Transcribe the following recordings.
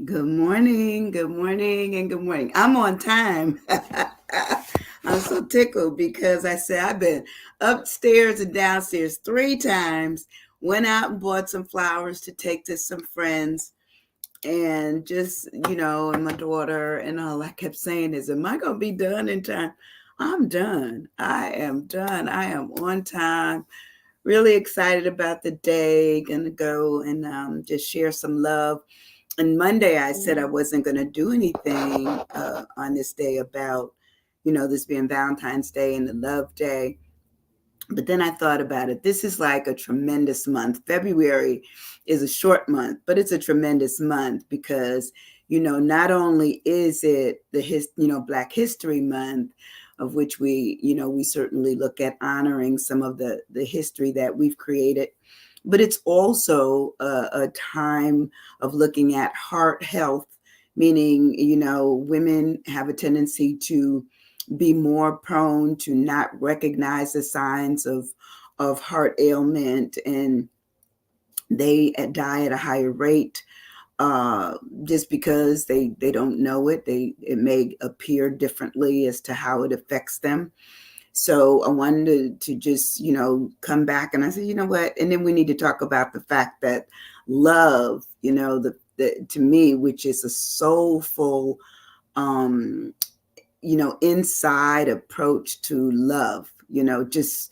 Good morning, and good morning. I'm on time. I'm so tickled because I said I've been upstairs and downstairs 3 times, went out and bought some flowers to take to some friends, and just, and my daughter, and all I kept saying is, am I going to be done in time? I'm done. I am done. I am on time. Really excited about the day. Gonna go and just share some love. And Monday, I said I wasn't going to do anything on this day about, this being Valentine's Day and the Love Day. But then I thought about it. This is like a tremendous month. February is a short month, but it's a tremendous month because, not only is it Black History Month, of which we certainly look at honoring some of the history that we've created, but it's also a time of looking at heart health, meaning, women have a tendency to be more prone to not recognize the signs of heart ailment, and they die at a higher rate uh, just because they don't know it. It may appear differently as to how it affects them. So I wanted to just, come back, and I said, you know what? And then we need to talk about the fact that love, to me, which is a soulful, um, inside approach to love, just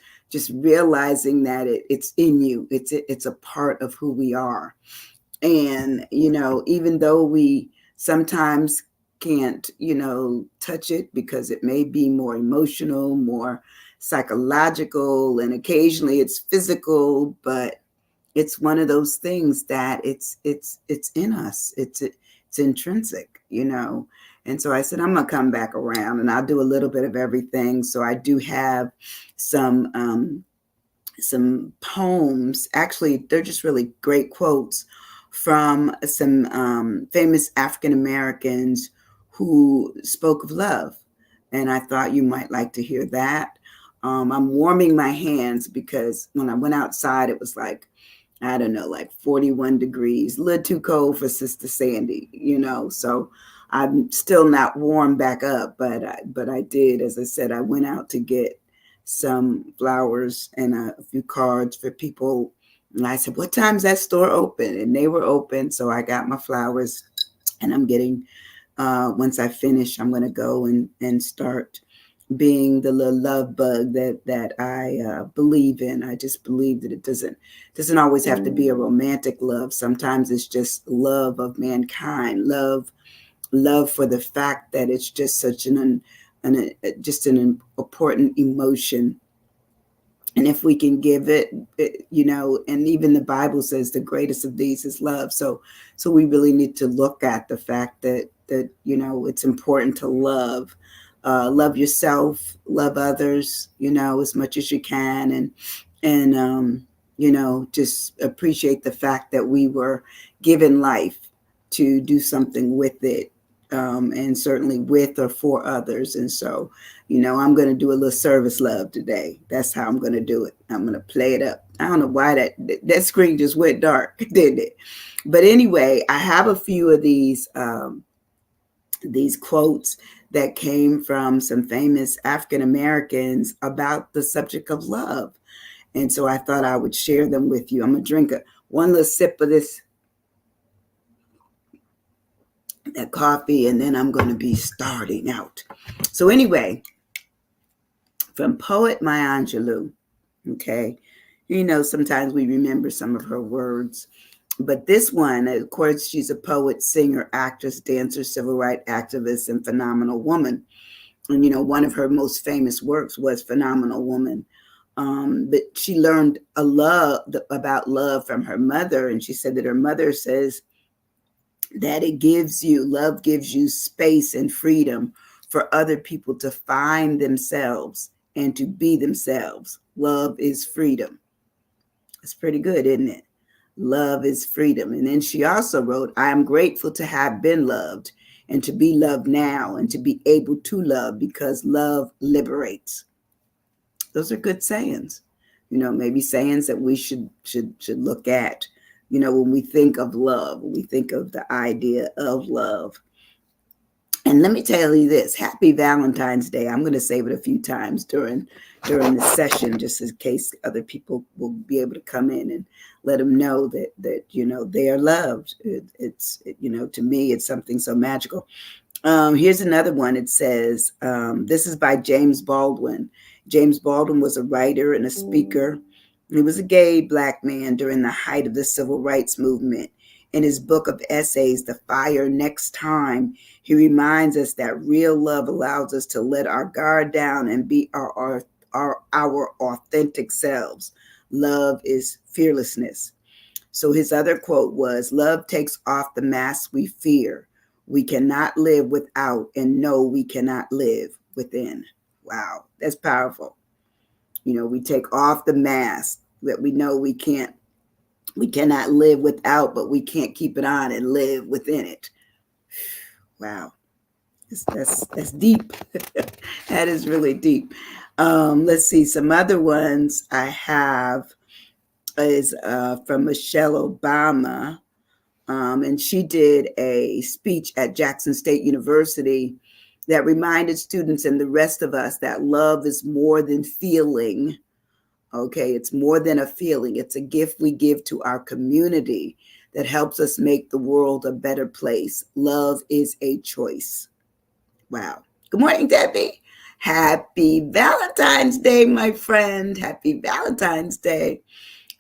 realizing that it's in you. It's a part of who we are. And, even though we sometimes can't, touch it because it may be more emotional, more psychological, and occasionally it's physical, but it's one of those things that it's in us. It's intrinsic, And so I said, I'm gonna come back around and I'll do a little bit of everything. So I do have some some poems. Actually, they're just really great quotes from some famous African Americans who spoke of love. And I thought you might like to hear that. I'm warming my hands because when I went outside, it was like, I don't know, like 41 degrees, a little too cold for Sister Sandy, So I'm still not warm back up, but I did, as I said, I went out to get some flowers and a few cards for people. And I said, what time's that store open? And they were open. So I got my flowers, and I'm getting, once I finish, I'm going to go and start being the little love bug that I believe in. I just believe that it doesn't always have to be a romantic love. Sometimes it's just love of mankind, love for the fact that it's just such just an important emotion. And if we can give it, and even the Bible says the greatest of these is love. So we really need to look at the fact that it's important to love yourself, love others, as much as you can, and just appreciate the fact that we were given life to do something with it, and certainly with or for others. And so, I'm going to do a little service love today. That's how I'm going to do it. I'm going to play it up. I don't know why that screen just went dark, didn't it? But anyway, I have a few of these quotes that came from some famous African Americans about the subject of love. And so I thought I would share them with you. I'm going to drink one little sip of that coffee, and then I'm going to be starting out. So anyway, from poet Maya Angelou, okay, sometimes we remember some of her words, but this one, of course, she's a poet, singer, actress, dancer, civil rights activist, and phenomenal woman. And one of her most famous works was Phenomenal Woman. But she learned about love from her mother, and she said that her mother says that love gives you space and freedom for other people to find themselves and to be themselves. Love is freedom. It's pretty good, isn't it? Love is freedom. And then she also wrote, I am grateful to have been loved and to be loved now and to be able to love because love liberates. Those are good sayings. Maybe sayings that we should look at, when we think of love, when we think of the idea of love. And let me tell you this, happy Valentine's Day. I'm going to save it a few times during the session, just in case other people will be able to come in and let them know that they are loved. To me, it's something so magical. Here's another one. It says, this is by James Baldwin. James Baldwin was a writer and a speaker. He was a gay Black man during the height of the civil rights movement. In his book of essays, The Fire Next Time, he reminds us that real love allows us to let our guard down and be our authentic selves. Love is fearlessness. So his other quote was, love takes off the mask we fear. We cannot live without, and no, we cannot live within. Wow, that's powerful. We take off the mask that we know we cannot live without, but we can't keep it on and live within it. Wow, that's deep. That is really deep. Let's see, some other ones I have is from Michelle Obama. And she did a speech at Jackson State University that reminded students and the rest of us that love is more than feeling. Okay, it's more than a feeling. It's a gift we give to our community that helps us make the world a better place. Love is a choice. Wow. Good morning, Debbie. Happy Valentine's Day, my friend. Happy Valentine's Day.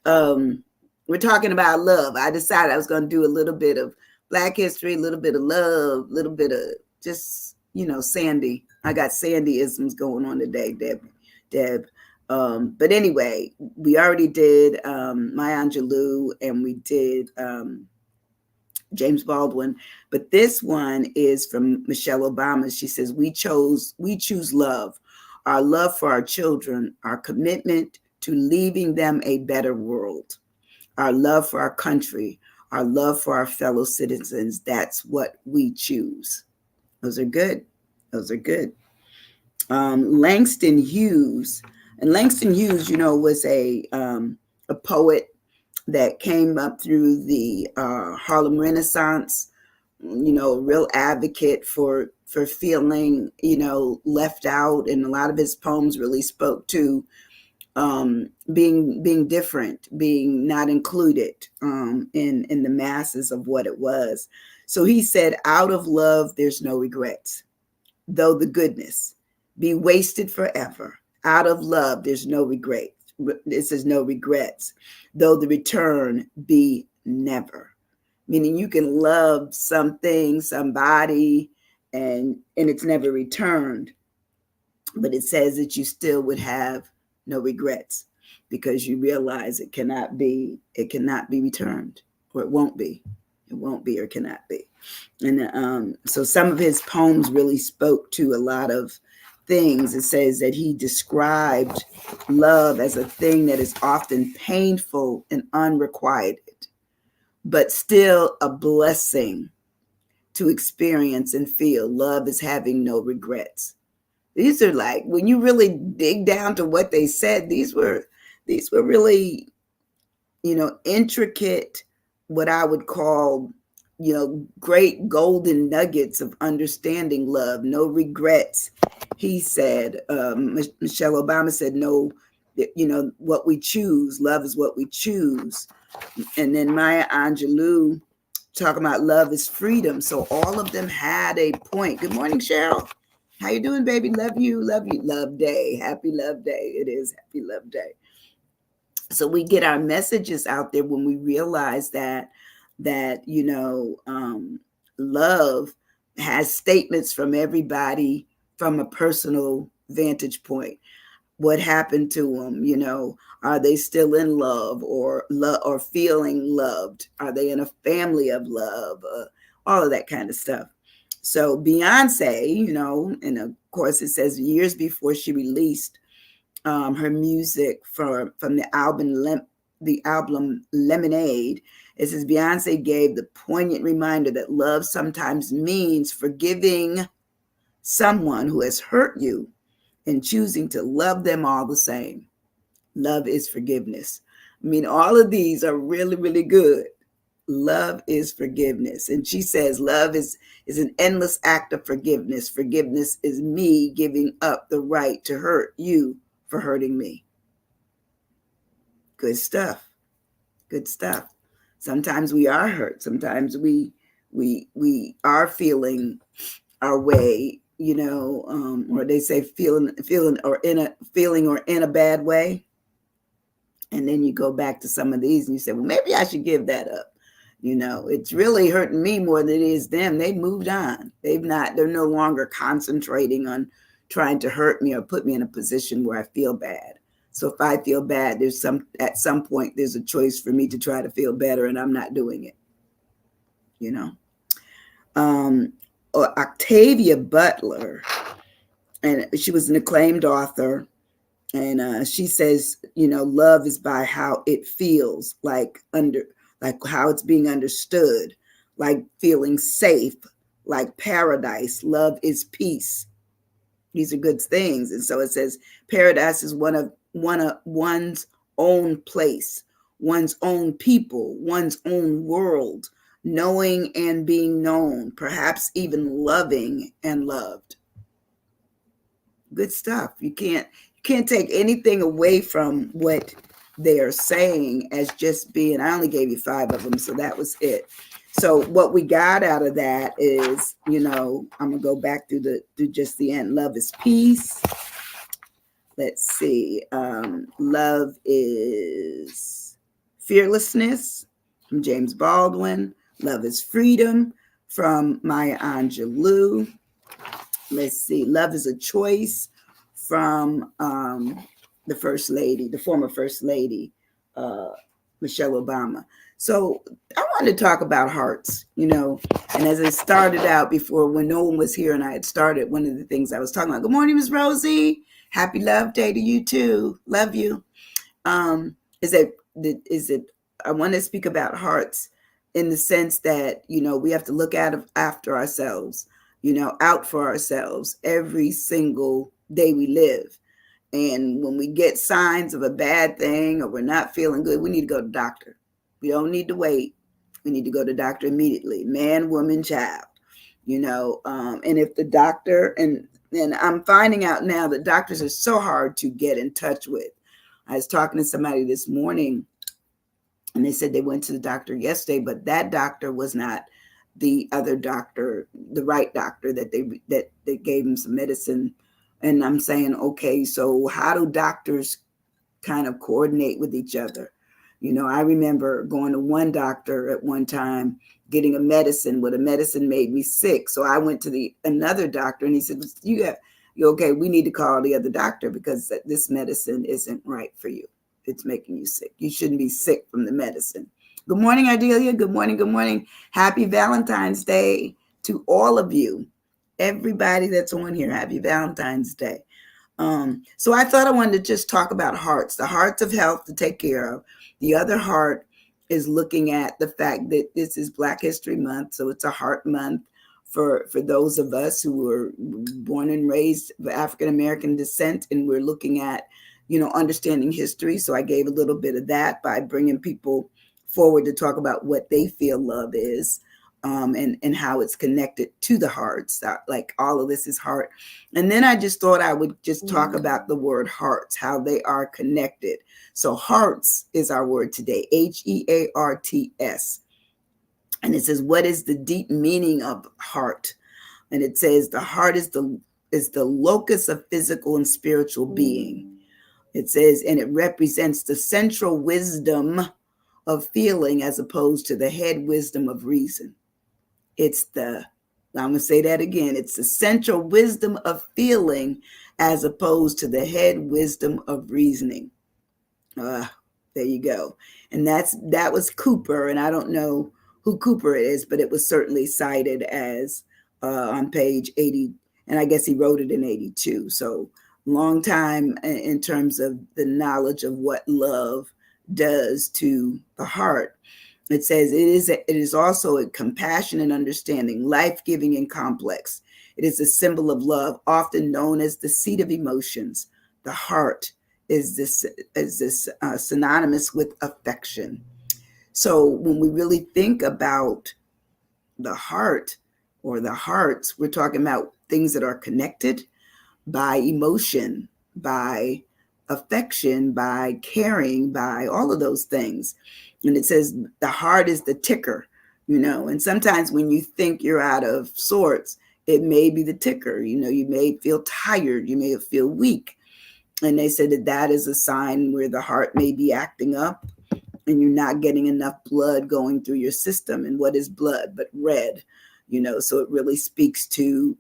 We're talking about love. I decided I was going to do a little bit of Black history, a little bit of love, a little bit of just, Sandy. I got Sandy-isms going on today, Deb. But anyway, we already did Maya Angelou and we did James Baldwin. But this one is from Michelle Obama. She says, we choose love, our love for our children, our commitment to leaving them a better world, our love for our country, our love for our fellow citizens. That's what we choose. Those are good. Langston Hughes. And Langston Hughes, was a poet that came up through the Harlem Renaissance, a real advocate for feeling, left out. And a lot of his poems really spoke to being different, being not included in the masses of what it was. So he said, out of love, there's no regrets, though the goodness be wasted forever. Out of love, there's no regret. This is no regrets, though the return be never. Meaning you can love something, somebody, and it's never returned. But it says that you still would have no regrets because you realize it cannot be returned, or it won't be or cannot be. And so some of his poems really spoke to a lot of things. It says that he described love as a thing that is often painful and unrequited, but still a blessing to experience and feel. Love is having no regrets. These are like, when you really dig down to what they said, these were really, intricate, what I would call, great golden nuggets of understanding love. No regrets. He said, Michelle Obama said, no, what we choose, love is what we choose. And then Maya Angelou talking about love is freedom. So all of them had a point. Good morning, Cheryl. How you doing, baby? Love you. Love day. Happy love day. It is happy love day. So we get our messages out there when we realize that love has statements from everybody from a personal vantage point. What happened to them? Are they still in love or feeling loved? Are they in a family of love? All of that kind of stuff. So Beyonce, and of course it says years before she released her music from the album Lemonade, it says Beyonce gave the poignant reminder that love sometimes means forgiving someone who has hurt you and choosing to love them all the same. Love is forgiveness. I mean, all of these are really, really good. love is forgiveness. And she says love is an endless act of forgiveness. Forgiveness is me giving up the right to hurt you for hurting me. Good stuff. Good stuff. Sometimes we are hurt. Sometimes we are feeling our way, or they say feeling or in a bad way. And then you go back to some of these and you say, well, maybe I should give that up. It's really hurting me more than it is them. They moved on. They're no longer concentrating on trying to hurt me or put me in a position where I feel bad. So if I feel bad, at some point, there's a choice for me to try to feel better, and I'm not doing it. Or Octavia Butler, and she was an acclaimed author. And she says, love is by how it feels, like how it's being understood, like feeling safe, like paradise. Love is peace. These are good things. And so it says paradise is one of one's own place, one's own people, one's own world, knowing and being known, perhaps even loving and loved. Good stuff. You can't take anything away from what they are saying as just being, I only gave you 5 of them, so that was it. So what we got out of that is, I'm gonna go back through just the end. Love is peace. Let's see. Love is fearlessness from James Baldwin. Love is freedom from Maya Angelou. Let's see. Love is a choice from the former First Lady, Michelle Obama. So I wanted to talk about hearts, and as I started out before, when no one was here and I had started, one of the things I was talking about, good morning, Ms. Rosie. Happy Love Day to you too. Love you. I want to speak about hearts in the sense that, we have to look after ourselves, out for ourselves every single day we live. And when we get signs of a bad thing or we're not feeling good, we need to go to the doctor. We don't need to wait. We need to go to the doctor immediately. Man, woman, child, and if the doctor, and I'm finding out now that doctors are so hard to get in touch with. I was talking to somebody this morning and they said they went to the doctor yesterday, but that doctor was not the other doctor, the right doctor that they gave him some medicine. And I'm saying, okay, so how do doctors kind of coordinate with each other? I remember going to one doctor at one time, getting a medicine, but a medicine made me sick. So I went to another doctor and he said, you're okay, we need to call the other doctor because this medicine isn't right for you. It's making you sick. You shouldn't be sick from the medicine. Good morning, Ardelia. Good morning. Good morning. Happy Valentine's Day to all of you. Everybody that's on here, happy Valentine's Day. So I thought I wanted to just talk about hearts, the hearts of health to take care of. The other heart is looking at the fact that this is Black History Month, so it's a heart month for those of us who were born and raised of African American descent, and we're looking at, understanding history. So I gave a little bit of that by bringing people forward to talk about what they feel love is. And how it's connected to the hearts. Like all of this is heart. And then I just thought I would just talk about the word hearts, how they are connected. So hearts is our word today, Hearts. And it says, what is the deep meaning of heart? And it says the heart is the locus of physical and spiritual being. It says, and it represents the central wisdom of feeling as opposed to the head wisdom of reason. I'm going to say that again. It's the central wisdom of feeling as opposed to the head wisdom of reasoning. There you go. And that was Cooper. And I don't know who Cooper is, but it was certainly cited as on page 80. And I guess he wrote it in 82. So long time in terms of the knowledge of what love does to the heart. It says it is also a compassion and understanding, life-giving and complex. It is a symbol of love, often known as the seat of emotions. The heart is this synonymous with affection. So when we really think about the heart or the hearts, we're talking about things that are connected by emotion, by affection, by caring, by all of those things. And it says the heart is the ticker, and sometimes when you think you're out of sorts, it may be the ticker. You may feel tired, you may feel weak. And they said that that is a sign where the heart may be acting up and you're not getting enough blood going through your system. And what is blood but red? So it really speaks to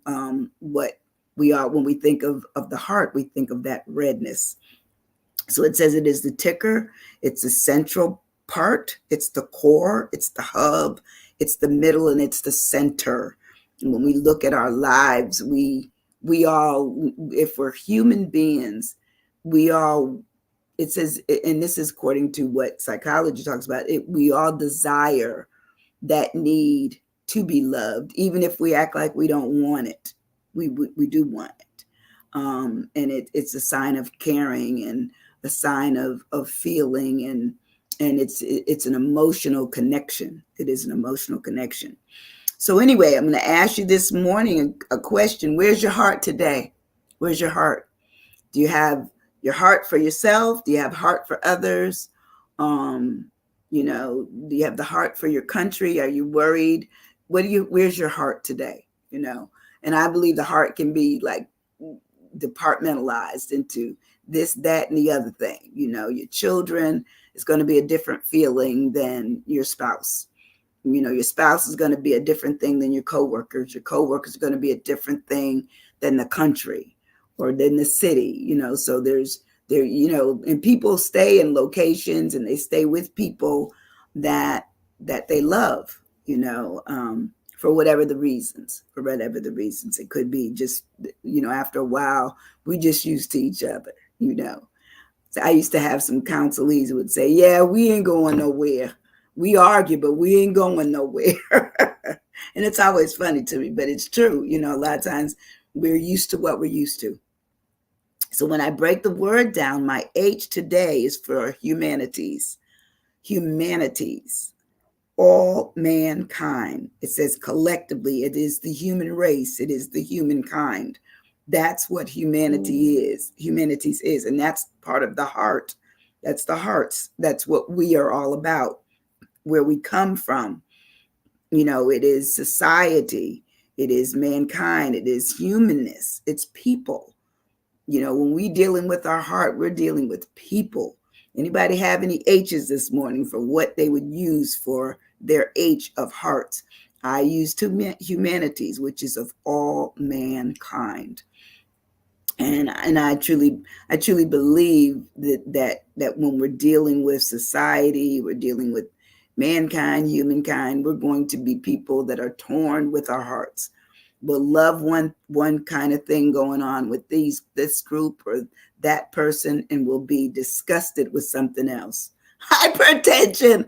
what we are. When we think of the heart, we think of that redness. So it says it is the ticker, it's the central part, it's the core, it's the hub, it's the middle, and it's the center. And when we look at our lives, we all, if we're human beings, we all, it says, and this is according to what psychology talks about, we all desire that need to be loved, even if we act like we don't want it. We do want it. And it's a sign of caring and a sign of feeling, and it's an emotional connection. It is an emotional connection. So anyway, I'm going to ask you this morning a question. Where's your heart today? Where's your heart? Do you have your heart for yourself? Do you have heart for others? Do you have the heart for your country? Are you worried? Where's your heart today? And I believe the heart can be like departmentalized into this, that, and the other thing. Your children is going to be a different feeling than your spouse. Your spouse is going to be a different thing than your coworkers. Your coworkers are going to be a different thing than the country or than the city. So and people stay in locations and they stay with people that they love, for whatever the reasons. It could be just, after a while, we just used to each other, So I used to have some counselees who would say, yeah, we ain't going nowhere. We argue, but we ain't going nowhere. And it's always funny to me, but it's true. A lot of times we're used to what we're used to. So when I break the word down, my H today is for humanities. Humanities. All mankind. It says collectively, it is the human race. It is the humankind. That's what humanity is. Humanities is. And that's part of the heart. That's the hearts. That's what we are all about. Where we come from. It is society. It is mankind. It is humanness. It's people. When we dealing with our heart, we're dealing with people. Anybody have any H's this morning for what they would use for their H of hearts? I used humanities, which is of all mankind. And I truly believe that when we're dealing with society, we're dealing with mankind, humankind, we're going to be people that are torn with our hearts. We'll love one kind of thing going on with this group or that person, and we'll be disgusted with something else. Hypertension.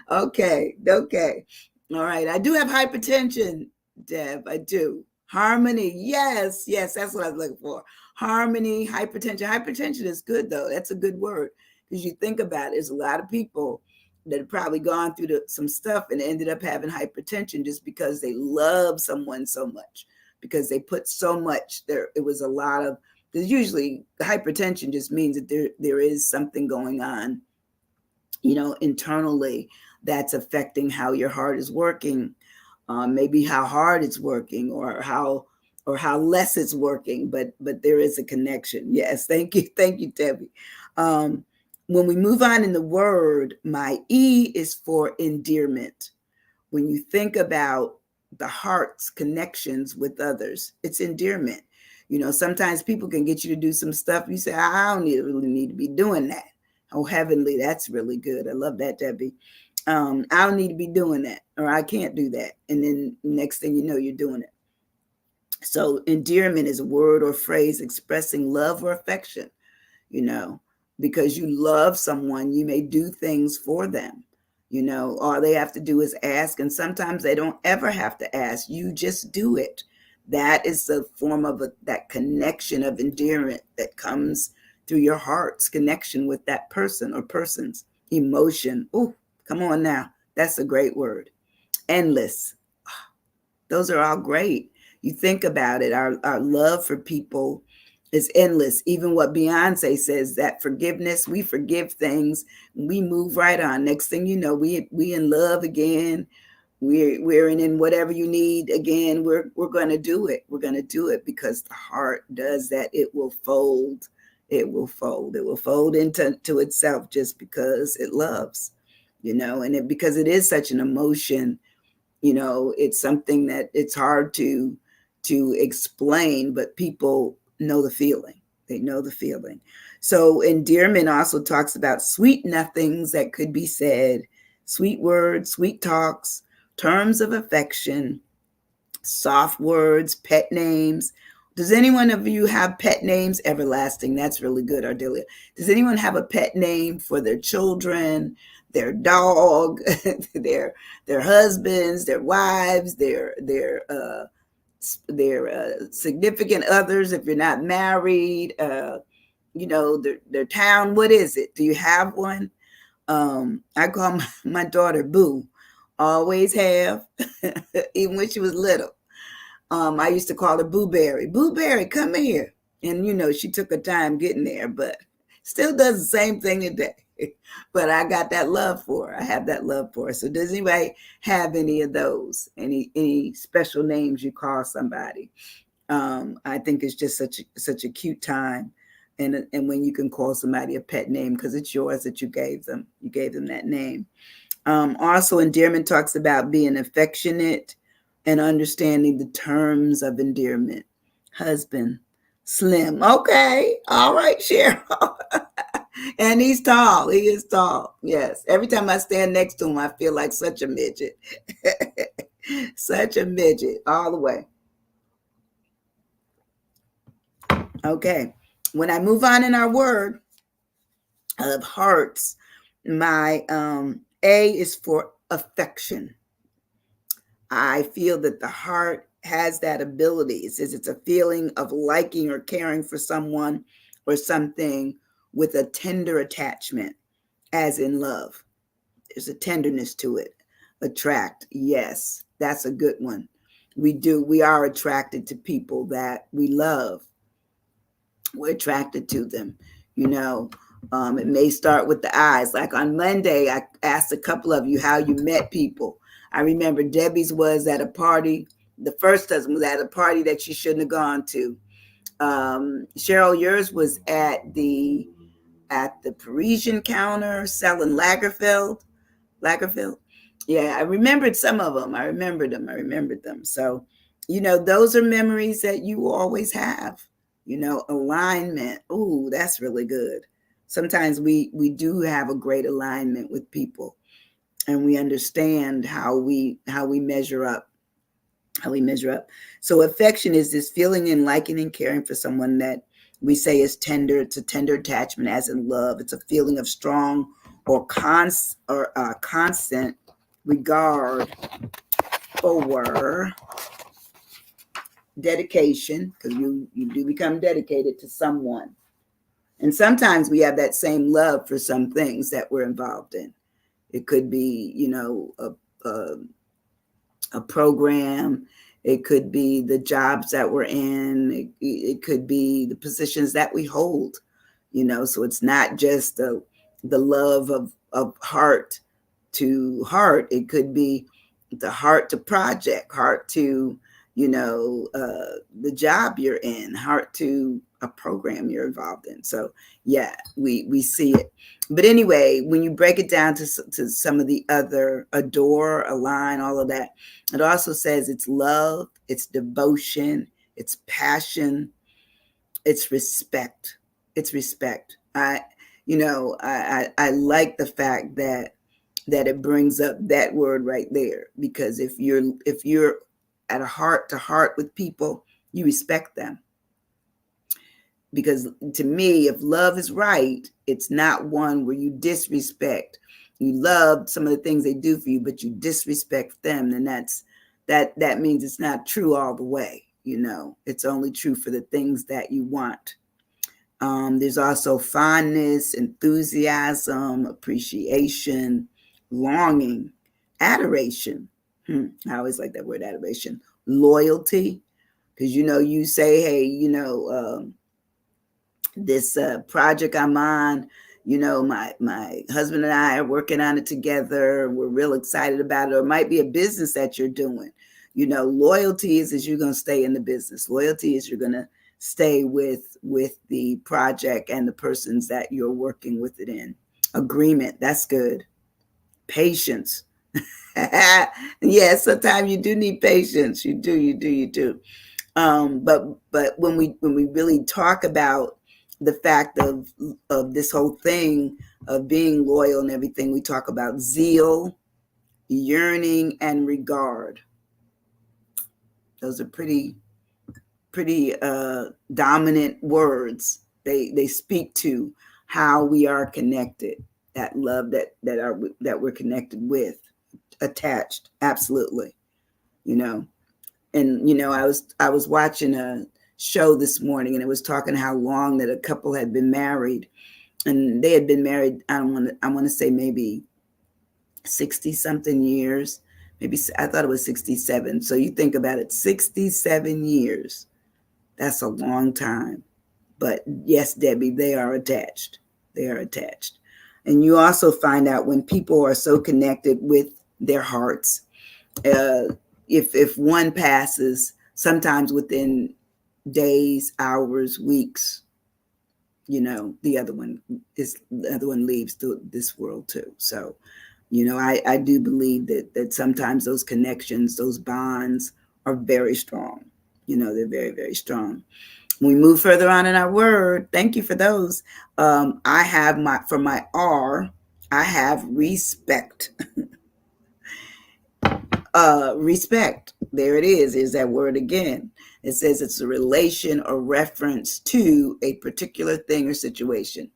Okay. All right. I do have hypertension, Deb. I do. Harmony. Yes. That's what I was looking for. Harmony, hypertension. Hypertension is good, though. That's a good word, because you think about it, there's a lot of people that have probably gone through some stuff and ended up having hypertension just because they love someone so much, because they put so much there. It was a lot of, because usually hypertension just means that there is something going on, internally that's affecting how your heart is working, maybe how hard it's working or how less it's working, but there is a connection. Yes, thank you, Debbie. When we move on in the word, my E is for endearment. When you think about the heart's connections with others, it's endearment. Sometimes people can get you to do some stuff. You say, I don't really need to be doing that. Oh, heavenly, that's really good. I love that, Debbie. I don't need to be doing that, or I can't do that. And then next thing you know, you're doing it. So endearment is a word or phrase expressing love or affection, because you love someone, you may do things for them, all they have to do is ask. And sometimes they don't ever have to ask. You just do it. That is a form of that connection of endearment that comes through your heart's connection with that person or persons. Emotion. Oh, come on now. That's a great word. Endless. Those are all great. You think about it, our love for people is endless. Even what Beyonce says, that forgiveness, we forgive things, we move right on. Next thing you know, we in love again. We're in whatever you need again. We're going to do it. We're going to do it because the heart does that. It will fold. It will fold. It will fold into itself just because it loves, and because it is such an emotion. It's something that it's hard to explain, but people know the feeling. They know the feeling. So endearment also talks about sweet nothings that could be said, sweet words, sweet talks, terms of affection, soft words, pet names. Does anyone of you have pet names? Everlasting. That's really good, Ardelia. Does anyone have a pet name for their children, their dog, their husbands, their wives, their significant others? If you're not married, their town. What is it? Do you have one? I call my daughter Boo. Always have, even when she was little. I used to call her Boo Berry. Boo Berry, come here. And, she took her time getting there, but still does the same thing today. But I got that love for her. I have that love for her. So does anybody have any of those? Any special names you call somebody? I think it's just such a cute time. And when you can call somebody a pet name because it's yours that you gave them. You gave them that name. Also, endearment talks about being affectionate and understanding the terms of endearment. Husband, slim. Okay. All right, Cheryl. And he's tall. He is tall. Yes. Every time I stand next to him, I feel like such a midget. Such a midget all the way. Okay. When I move on in our word of hearts, my A is for affection. I feel that the heart has that ability. It says it's a feeling of liking or caring for someone or something with a tender attachment, as in love. There's a tenderness to it. Attract, yes, that's a good one. We are attracted to people that we love. We're attracted to them. It may start with the eyes. Like on Monday, I asked a couple of you how you met people. I remember Debbie's was at a party. The first husband was at a party that she shouldn't have gone to. Cheryl, yours was at the Parisian counter selling Lagerfeld. Yeah, I remembered some of them. I remembered them. So, those are memories that you always have. Alignment. Ooh, that's really good. Sometimes we do have a great alignment with people, and we understand how we measure up. So affection is this feeling and liking and caring for someone that we say is tender. It's a tender attachment, as in love. It's a feeling of strong or constant regard for dedication, because you do become dedicated to someone. And sometimes we have that same love for some things that we're involved in. It could be, a program. It could be the jobs that we're in. It could be the positions that we hold. So it's not just the love of heart to heart. It could be the heart to project, heart to the job you're in, heart to a program you're involved in. So yeah, we see it. But anyway, when you break it down to some of the other, adore, align, all of that, it also says it's love, it's devotion, it's passion, it's respect. It's respect. I like the fact that it brings up that word right there, because if you're at a heart to heart with people, you respect them. Because to me, if love is right, it's not one where you disrespect. You love some of the things they do for you, but you disrespect them, then that means it's not true all the way. It's only true for the things that you want. There's also fondness, enthusiasm, appreciation, longing, adoration. I always like that word, adoration. Loyalty, because you say, hey, this project I'm on, my husband and I are working on it together. We're real excited about it. Or it might be a business that you're doing. Loyalty is you're going to stay in the business. Loyalty is you're going to stay with the project and the persons that you're working with it in. Agreement, that's good. Patience. Yeah, sometimes you do need patience. You do. But when we really talk about the fact of this whole thing of being loyal and everything, we talk about zeal, yearning, and regard. Those are pretty dominant words. They speak to how we are connected, that love that we're connected with, attached. Absolutely. And I was watching a show this morning, and it was talking how long that a couple had been married, and they had been married, I want to say maybe 60 something years. Maybe I thought it was 67. So you think about it, 67 years. That's a long time. But yes, Debbie, they are attached. They are attached. And you also find out when people are so connected with their hearts, if one passes, sometimes within days, hours, weeks, the other one leaves this world too. So, I do believe that sometimes those connections, those bonds are very strong. They're very, very strong. When we move further on in our word, thank you for those. I have for my R, I have respect. Respect. There it is. Here's that word again. It says it's a relation or reference to a particular thing or situation,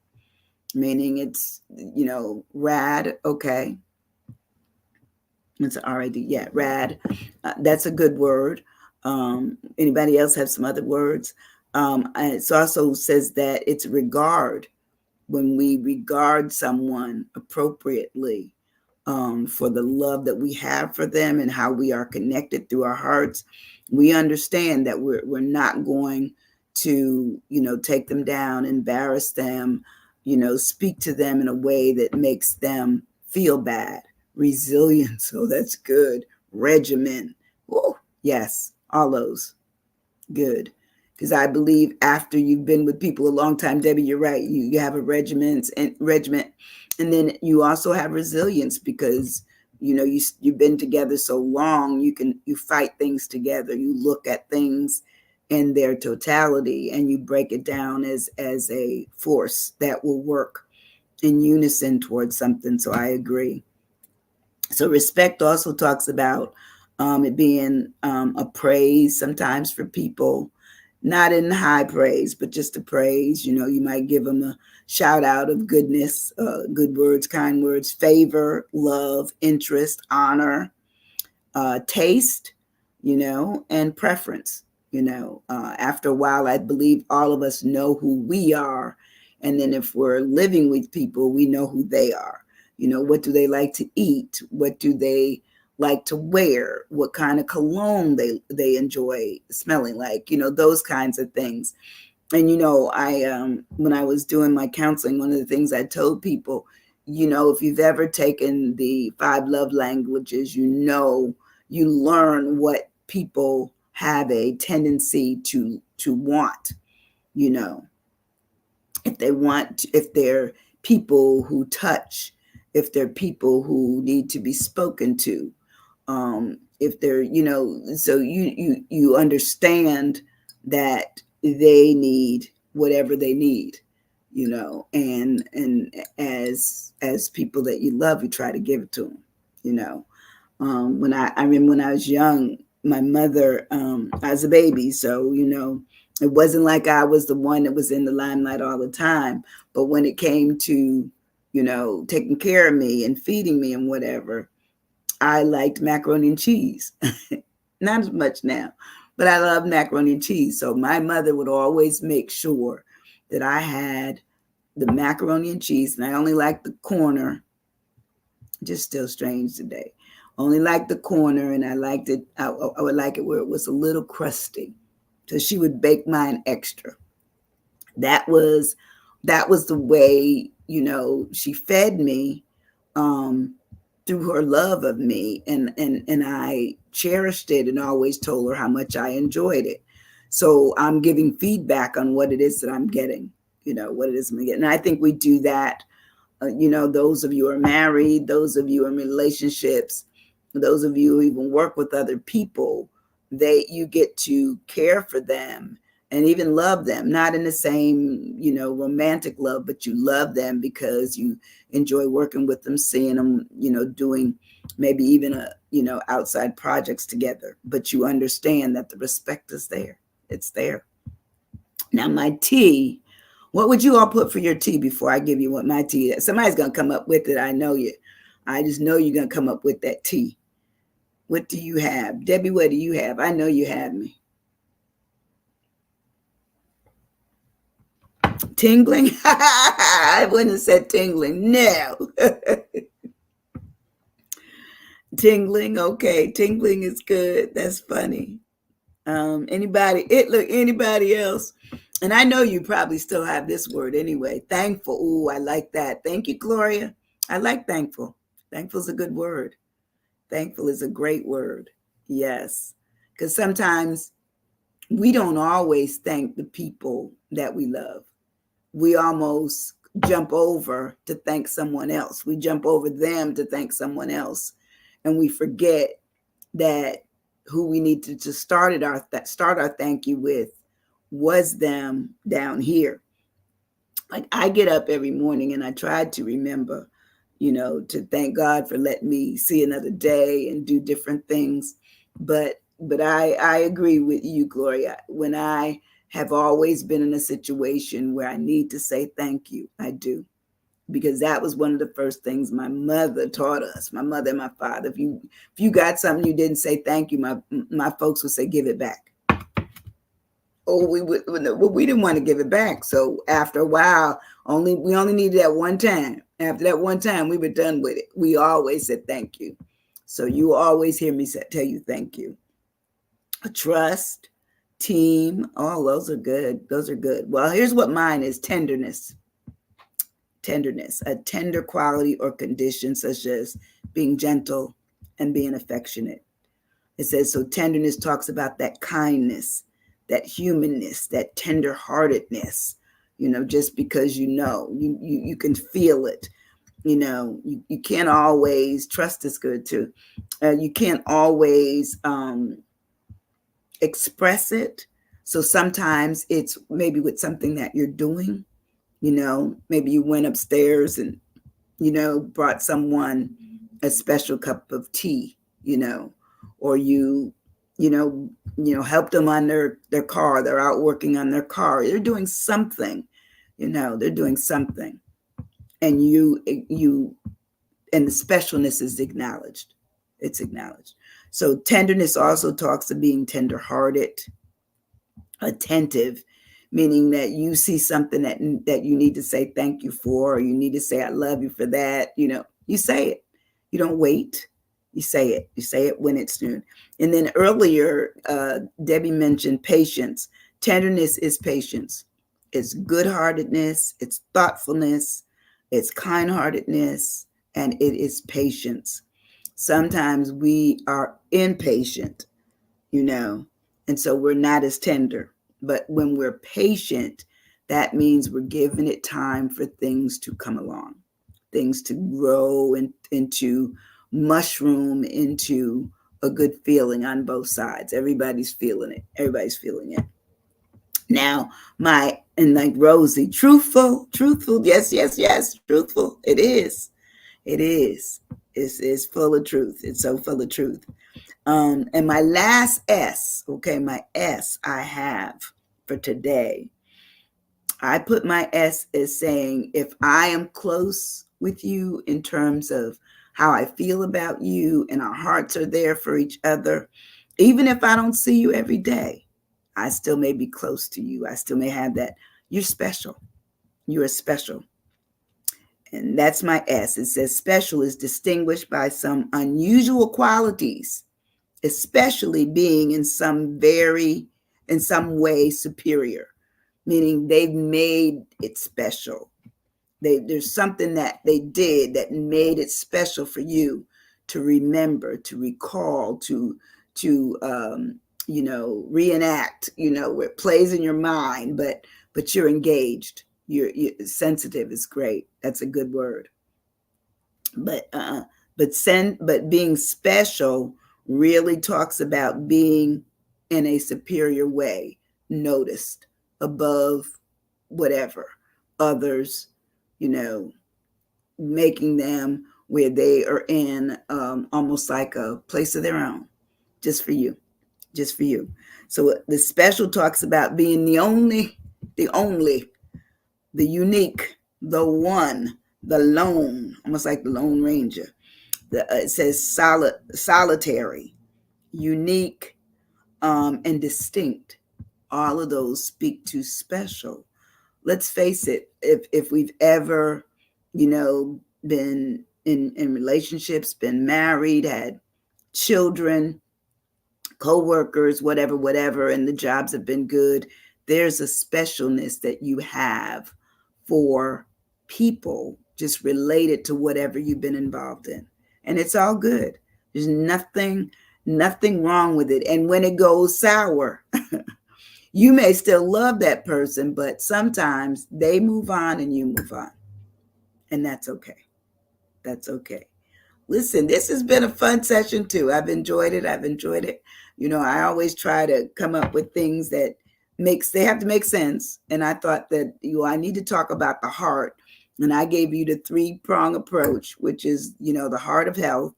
meaning it's, rad. Okay. It's RAD. Yeah, rad. That's a good word. Anybody else have some other words? It also says that it's regard. When we regard someone appropriately, for the love that we have for them and how we are connected through our hearts, we understand that we're not going to, take them down, embarrass them, speak to them in a way that makes them feel bad. Resilience, oh, that's good. Regimen, oh, yes, all those, good. Because I believe after you've been with people a long time, Debbie, you're right. You have a regiment, and then you also have resilience because you've been together so long. You fight things together. You look at things in their totality, and you break it down as a force that will work in unison towards something. So I agree. So respect also talks about it being a praise sometimes for people. Not in high praise, but just a praise. You might give them a shout out of goodness, good words, kind words, favor, love, interest, honor, taste, and preference. After a while, I believe all of us know who we are. And then if we're living with people, we know who they are. What do they like to eat? What do they like to wear, what kind of cologne they enjoy smelling like, those kinds of things. And, I, when I was doing my counseling, one of the things I told people, if you've ever taken the 5 love languages, you learn what people have a tendency to want, if they're people who touch, if they're people who need to be spoken to, if they're, so you understand that they need whatever they need, and as people that you love, you try to give it to them, when I remember when I was young, my mother, I was a baby, so, it wasn't like I was the one that was in the limelight all the time, but when it came to, taking care of me and feeding me and whatever, I liked macaroni and cheese. Not as much now, but I love macaroni and cheese. So my mother would always make sure that I had the macaroni and cheese, and I only liked the corner. Just still strange today. Only liked the corner, and I liked it. I would like it where it was a little crusty. So she would bake mine extra. That was the way, she fed me, um, through her love of me, and I cherished it and always told her how much I enjoyed it. So I'm giving feedback on what it is that I'm getting, what it is I'm getting. And I think we do that. Those of you who are married, those of you who are in relationships, those of you who even work with other people, you get to care for them and even love them, not in the same, romantic love, but you love them because you enjoy working with them, seeing them, doing maybe even outside projects together, but you understand that the respect is there. It's there. Now, my tea, what would you all put for your tea before I give you what my tea is? Somebody's going to come up with it. I know you. I just know you're going to come up with that tea. What do you have? Debbie, what do you have? I know you have me. Tingling? I wouldn't have said tingling. No. Tingling. Okay. Tingling is good. That's funny. Anybody else? And I know you probably still have this word anyway. Thankful. Ooh, I like that. Thank you, Gloria. I like thankful. Thankful is a good word. Thankful is a great word. Yes. Because sometimes we don't always thank the people that we love. We almost jump over to thank someone else. We jump over them to thank someone else. And we forget that who we need to start our thank you with was them down here. Like, I get up every morning and I try to remember, to thank God for letting me see another day and do different things. But I agree with you, Gloria. When I have always been in a situation where I need to say thank you, I do. Because that was one of the first things my mother taught us, my mother and my father. If you got something you didn't say thank you, my folks would say, give it back. Oh, we didn't want to give it back. So after a while, we only needed that one time. After that one time, we were done with it. We always said thank you. So you always hear me tell you thank you. A trust, team. Oh, those are good. Those are good. Well, here's what mine is: tenderness. Tenderness, a tender quality or condition such as being gentle and being affectionate. It says, so tenderness talks about that kindness, that humanness, that tender-heartedness, just because you can feel it. You can't always, trust is good too. You can't always express it. So sometimes it's maybe with something that you're doing. Maybe you went upstairs and, brought someone a special cup of tea, or you helped them on their car. They're out working on their car. They're doing something, they're doing something. And and the specialness is acknowledged. It's acknowledged. So tenderness also talks of being tenderhearted, attentive, meaning that you see something that you need to say thank you for, or you need to say I love you for that. You say it. You don't wait. You say it. You say it when it's due. And then earlier, Debbie mentioned patience. Tenderness is patience. It's good-heartedness. It's thoughtfulness. It's kind-heartedness. And it is patience. Sometimes we are impatient, and so we're not as tender. But when we're patient, that means we're giving it time for things to come along, things to grow into mushroom into a good feeling on both sides. Everybody's feeling it. Everybody's feeling it. Now, and like Rosie, truthful, yes, truthful. It is. It's full of truth. It's so full of truth. And my last S, my S I have for today, I put my S as saying, if I am close with you in terms of how I feel about you and our hearts are there for each other, even if I don't see you every day, I still may be close to you. I still may have that You're special. You are special. And that's my S. It says special is distinguished by some unusual qualities, especially being in some way superior, meaning they've made it special. There's something that they did that made it special for you to remember, to recall, to reenact. Where it plays in your mind, but you're engaged. You're sensitive is great. That's a good word. But being special really talks about being in a superior way, noticed above whatever others, making them where they are in almost like a place of their own, just for you. So the special talks about being the only, the unique, the one, the lone, almost like the Lone Ranger. It says solitary, unique, and distinct. All of those speak to special. Let's face it, if we've ever, been in relationships, been married, had children, co-workers, whatever, and the jobs have been good, there's a specialness that you have for people just related to whatever you've been involved in. And it's all good. There's nothing wrong with it. And when it goes sour, you may still love that person, but sometimes they move on and you move on. And that's okay. That's okay. Listen, this has been a fun session too. I've enjoyed it. I always try to come up with things that they have to make sense. And I thought that I need to talk about the heart. And I gave you the 3-prong approach, which is, the heart of health,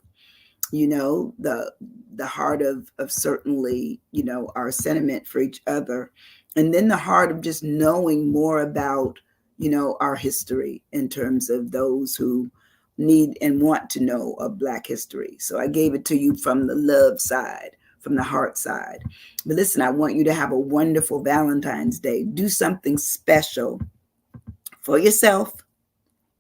the heart of certainly, our sentiment for each other. And then the heart of just knowing more about, our history in terms of those who need and want to know of Black history. So I gave it to you from the love side, from the heart side. But listen, I want you to have a wonderful Valentine's Day. Do something special for yourself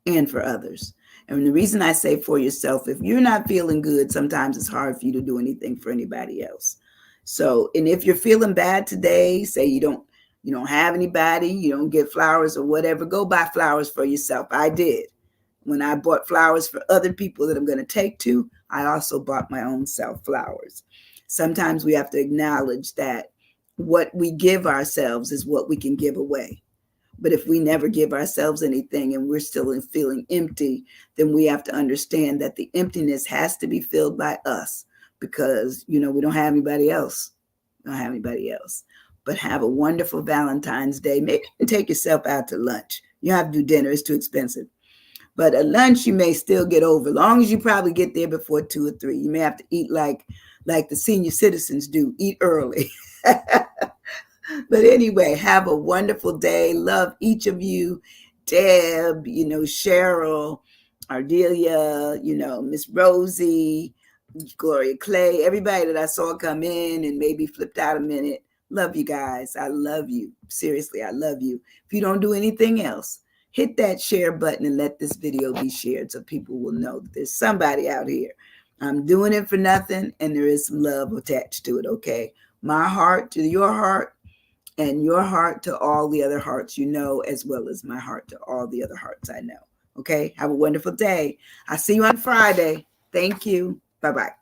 and for others. And the reason I say for yourself, if you're not feeling good, sometimes it's hard for you to do anything for anybody else. So, and if you're feeling bad today, say you don't have anybody, you don't get flowers or whatever, go buy flowers for yourself. I did. When I bought flowers for other people that I'm going to take to, I also bought my own self flowers. Sometimes we have to acknowledge that what we give ourselves is what we can give away. But if we never give ourselves anything and we're still feeling empty, then we have to understand that the emptiness has to be filled by us because, we don't have anybody else. But have a wonderful Valentine's Day. Maybe take yourself out to lunch. You don't have to do dinner. It's too expensive. But a lunch you may still get over, as long as you probably get there before 2 or 3. You may have to eat like the senior citizens do, eat early. But anyway, have a wonderful day. Love each of you. Deb, Cheryl, Ardelia, Miss Rosie, Gloria Clay, everybody that I saw come in and maybe flipped out a minute. Love you guys. I love you. Seriously, I love you. If you don't do anything else, hit that share button and let this video be shared so people will know that there's somebody out here. I'm doing it for nothing, and there is some love attached to it, okay? My heart to your heart, and your heart to all the other hearts as well as my heart to all the other hearts I know. Okay? Have a wonderful day. I'll see you on Friday. Thank you. Bye-bye.